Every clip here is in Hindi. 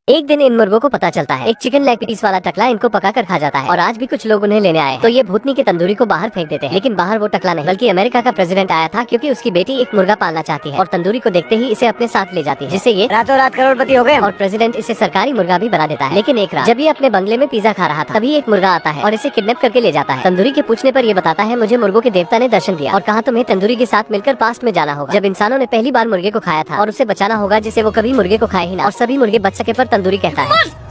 एक दिन इन मुर्गों को पता चलता है एक चिकन लेग पीस वाला टकला इनको पका कर खा जाता है और आज भी कुछ लोग उन्हें लेने आए तो ये भूतनी की तंदूरी को बाहर फेंक देते हैं। लेकिन बाहर वो टकला नहीं बल्कि अमेरिका का प्रेसिडेंट आया था, क्योंकि उसकी बेटी एक मुर्गा पालना चाहती है और तंदूरी को देखते ही इसे अपने साथ ले जाती है, जिससे ये रातों रात करोड़पति हो गए और प्रेसिडेंट इसे सरकारी मुर्गा भी बना देता है। लेकिन एक रात जब ये अपने बंगले में पिज्जा खा रहा था तभी एक मुर्गा आता है और इसे किडनैप करके ले जाता है। तंदूरी के पूछने पर ये बताता है, मुझे मुर्गों के देवता ने दर्शन दिया और कहा तुम्हें तंदूरी के साथ मिलकर पास्ट में जाना होगा, जब इंसानों ने पहली बार मुर्गे को खाया था और उसे बचाना होगा जिसे वो कभी मुर्गे को खाए ही ना, और सभी मुर्गे बच सके पर तंदूरी कहता है।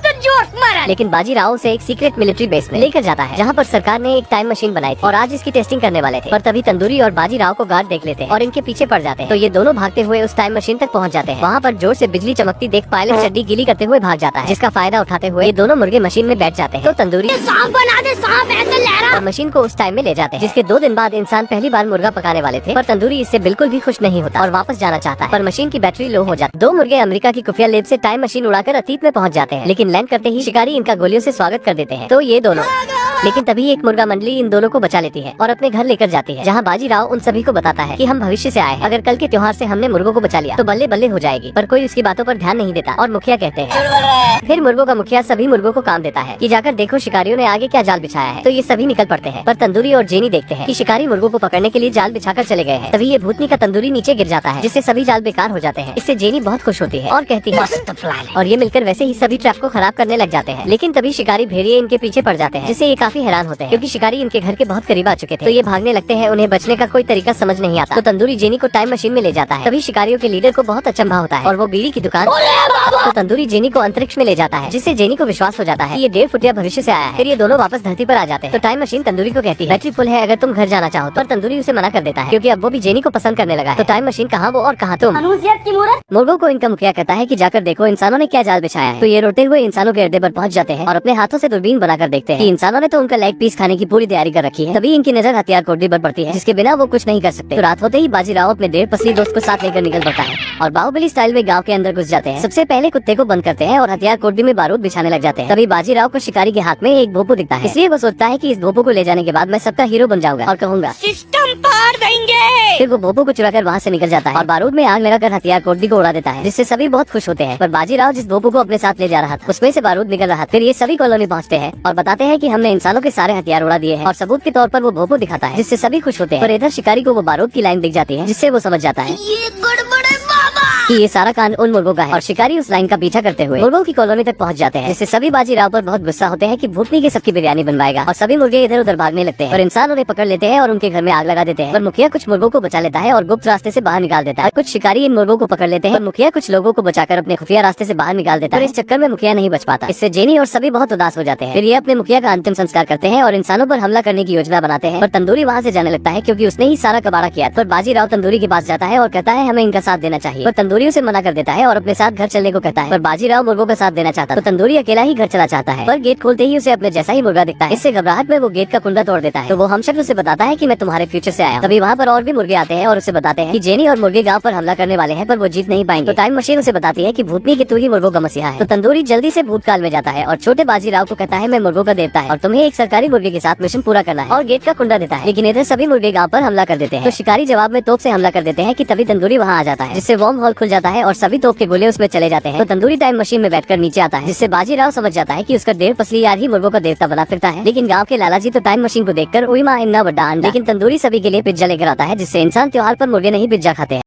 लेकिन बाजीराव से एक सीक्रेट मिलिट्री बेस में लेकर जाता है जहाँ पर सरकार ने एक टाइम मशीन बनाई थी और आज इसकी टेस्टिंग करने वाले थे। पर तभी तंदूरी और बाजीराव को गार्ड देख लेते हैं और इनके पीछे पड़ जाते हैं। तो ये दोनों भागते हुए उस टाइम मशीन तक पहुँच जाते हैं। वहाँ पर जोर से बिजली चमकती देख पायलट चड्डी गीली करते हुए भाग जाता है, जिसका फायदा उठाते हुए ये दोनों मुर्गे मशीन में बैठ जाते हैं। तो तंदूरी सांप बना दे, सांप ऐसे लहरा और मशीन को उस टाइम में ले जाते हैं, जिसके 2 दिन बाद इंसान पहली बार मुर्गा पकाने वाले थे। पर तंदूरी इससे बिल्कुल भी खुश नहीं होता और वापस जाना चाहता है, पर मशीन की बैटरी लो हो जाती है। 2 मुर्गे अमेरिका की खुफिया लेब से टाइम मशीन उड़ाकर अतीत में पहुंच जाते हैं, लेकिन लैंड करते ही शिकारी इनका गोलियों से स्वागत कर देते हैं। तो ये दोनों लेकिन तभी एक मुर्गा मंडली इन दोनों को बचा लेती है और अपने घर लेकर जाती है, जहाँ बाजीराव उन सभी को बताता है कि हम भविष्य से आए हैं, अगर कल के त्योहार से हमने मुर्गों को बचा लिया तो बल्ले बल्ले हो जाएगी। पर कोई उसकी बातों पर ध्यान नहीं देता और मुखिया कहते हैं। फिर मुर्गों का मुखिया सभी मुर्गों को काम देता है कि जाकर देखो शिकारियों ने आगे क्या जाल बिछाया है। तो ये सभी निकल पड़ते हैं, पर तंदूरी और जेनी देखते हैं कि शिकारी मुर्गों को पकड़ने के लिए जाल बिछाकर चले गए हैं। तभी ये भूतनी का तंदूरी नीचे गिर जाता है, जिससे सभी जाल बेकार हो जाते हैं। इससे जेनी बहुत खुश होती है और कहती है और ये मिलकर वैसे ही सभी ट्रैप को खराब करने लग जाते हैं। लेकिन तभी शिकारी भेड़िए इनके पीछे पड़ जाते हैं, जिससे ये काफी हैरान होते हैं क्योंकि शिकारी इनके घर के बहुत करीब आ चुके थे। तो ये भागने लगते हैं, उन्हें बचने का कोई तरीका समझ नहीं आता। तो तंदूरी जेनी को टाइम मशीन में ले जाता है। तभी शिकारियों के लीडर को बहुत अचंभा होता है और वो बीड़ी की दुकान तो तंदूरी जेनी को अंतरिक्ष में ले जाता है, जिससे जेनी को विश्वास हो जाता है कि ये 1.5 फुटिया भविष्य से आया है। फिर ये दोनों वापस धरती पर आ जाते हैं। तो टाइम मशीन तंदूरी को कहती है बैटरी फुल है, अगर तुम घर जाना चाहो। पर तंदूरी उसे मना कर देता है क्योंकि अब वो भी जेनी को पसंद करने लगा है। तो टाइम मशीन कहाँ वो और कहाँ तुम। मुर्गों को इनका मुखिया कहता है कि जाकर देखो इंसानों ने क्या जाल बिछाया है। तो ये रोते हुए इंसानों के अड्डे पर पहुंच जाते हैं और अपने हाथों से दूरबीन बनाकर देखते हैं कि इंसानों ने तो उनका लेग पीस खाने की पूरी तैयारी कर रखी है। तभी इनकी नजर हथियार कोठरी पर पड़ती है, जिसके बिना वो कुछ नहीं कर सकते। तो रात होते ही बाजीराव अपने 1.5 पसली दोस्त को साथ लेकर निकल पड़ता है और बाहुबली स्टाइल में गांव के अंदर घुस जाते हैं। सबसे पहले कुत्ते को बंद करते हैं और हथियार कोठरी में बारूद बिछाने लग जाते हैं। तभी बाजीराव को शिकारी के हाथ में एक भोपू दिखता है, इसलिए वो सोचता है कि इस भोपू को ले जाने के बाद मैं सबका हीरो बन जाऊंगा और कहूंगा सिस्टम पार देंगे। फिर वो भोपू को चुराकर वहाँ से निकल जाता है और बारूद में आग लगाकर हथियार कोठरी को उड़ा देता है, जिससे सभी बहुत खुश होते हैं। पर बाजीराव जिस भोपू को अपने साथ ले जा रहा था उसमें से बारूद निकल रहा। फिर ये सभी कॉलोनी पहुँचते हैं और बताते हैं कि हमने इंसानों के सारे हथियार उड़ा दिए हैं और सबूत के तौर पर वो भोपू दिखाता है, जिससे सभी खुश होते हैं। पर इधर शिकारी को वो बारूद की लाइन दिख जाती है, जिससे वो समझ जाता है ये गड़बड़ है बाबा कि ये सारा कांड उन मुर्गों का है। और शिकारी उस लाइन का पीछा करते हुए मुर्गों की कॉलोनी तक पहुंच जाते हैं, जिससे सभी बाजीराव पर बहुत गुस्सा होते हैं कि भूतनी के सबकी बिरयानी बनवाएगा और सभी मुर्गे इधर उधर भागने लगते हैं। और इंसान उन्हें पकड़ लेते हैं और उनके घर में आग लगा देते हैं। पर मुखिया कुछ मुर्गों को बचा लेता है और गुप्त रास्ते से बाहर निकाल देता है। कुछ शिकारी इन मुर्गों को पकड़ लेते हैं, मुखिया कुछ लोगों को बचाकर अपने खुफिया रास्ते से बाहर निकाल देता है। इस चक्कर में मुखिया नहीं बच पाता, इससे जेनी और सभी बहुत उदास हो जाते हैं। फिर ये अपने मुखिया का अंतिम संस्कार करते हैं और इंसानों पर हमला करने की योजना बनाते हैं। पर तंदूरी वहाँ से जाने लगता है क्योंकि उसने ही सारा कबाड़ा किया। पर बाजीराव तंदूरी के पास जाता है और कहता है हमें इनका साथ देना चाहिए। पर तंदूरी उसे मना कर देता है और अपने साथ घर चलने को कहता है। पर बाजीराव मुर्गों का साथ देना चाहता है, तो तंदूरी अकेला ही घर चला चाहता है। पर गेट खोलते ही उसे अपने जैसा ही मुर्गा दिखता है। इससे घबराहट में वो गेट का कुंडा तोड़ देता है। तो वो हमशक्ल उसे बताता है कि मैं तुम्हारे फ्यूचर से आया। तभी वहाँ पर और भी मुर्गे आते हैं और उसे बताते हैं कि जेनी और मुर्गे गांव पर हमला करने वाले हैं, पर वो जीत नहीं पाएंगे। तो टाइम मशीन उसे बताती है कि भूतनी की तू ही मुर्गों का मसीहा है। तो तंदूरी जल्दी से भूतकाल में जाता है और छोटे बाजीराव को कहता है मैं मुर्गों का देवता है और तुम्हें एक सरकारी मुर्गे के साथ मिशन पूरा करना है, और गेट का कुंडा देता है। लेकिन इधर सभी मुर्गे गाँव पर हमला कर देते हैं। तो शिकारी जवाब में तोप से हमला कर देते हैं कि तभी तंदूरी वहाँ आ जाता है, जिससे वॉर्म हॉल खुल जाता है और सभी तोप के गोले उसमें चले जाते हैं। तो तंदूरी टाइम मशीन में बैठकर नीचे आता है, जिससे बाजीराव समझ जाता है कि उसका 1.5 पसली यार ही मुर्गों का देवता बना फिरता है। लेकिन गांव के लालाजी तो टाइम मशीन को देखकर उई माँ इन्ना बड़ा अंडा। लेकिन तंदूरी सभी के लिए पिज्जा लेकर आता है, जिससे इंसान त्योहार पर मुर्गे नहीं पिज्जा खाते हैं।